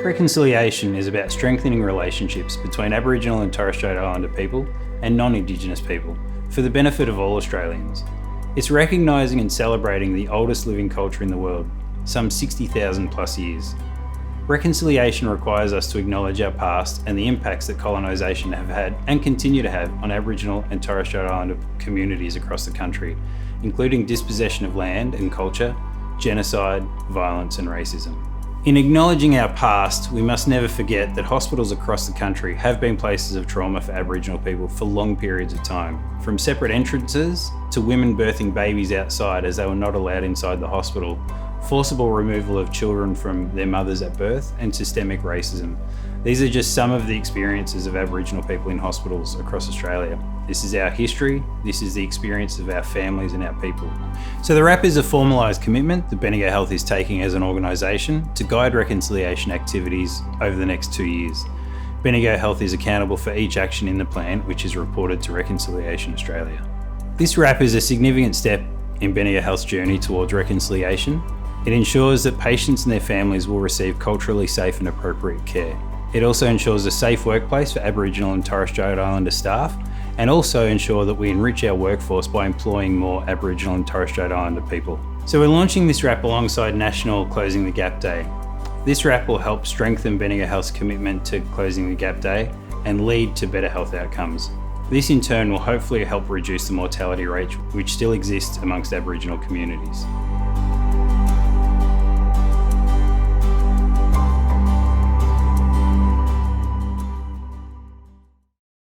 Reconciliation is about strengthening relationships between Aboriginal and Torres Strait Islander people and non-indigenous people for the benefit of all Australians. It's recognising and celebrating the oldest living culture in the world, some 60,000 plus years. Reconciliation requires us to acknowledge our past and the impacts that colonisation have had and continue to have on Aboriginal and Torres Strait Islander communities across the country, including dispossession of land and culture, genocide, violence and racism. In acknowledging our past, we must never forget that hospitals across the country have been places of trauma for Aboriginal people for long periods of time, from separate entrances to women birthing babies outside as they were not allowed inside the hospital, forcible removal of children from their mothers at birth, and systemic racism. These are just some of the experiences of Aboriginal people in hospitals across Australia. This is our history, this is the experience of our families and our people. So the RAP is a formalised commitment that Bendigo Health is taking as an organisation to guide reconciliation activities over the next 2 years. Bendigo Health is accountable for each action in the plan, which is reported to Reconciliation Australia. This RAP is a significant step in Bendigo Health's journey towards reconciliation. It ensures that patients and their families will receive culturally safe and appropriate care. It also ensures a safe workplace for Aboriginal and Torres Strait Islander staff, and also ensure that we enrich our workforce by employing more Aboriginal and Torres Strait Islander people. So we're launching this RAP alongside National Closing the Gap Day. This RAP will help strengthen Bendigo Health's commitment to Closing the Gap Day and lead to better health outcomes. This in turn will hopefully help reduce the mortality rate which still exists amongst Aboriginal communities.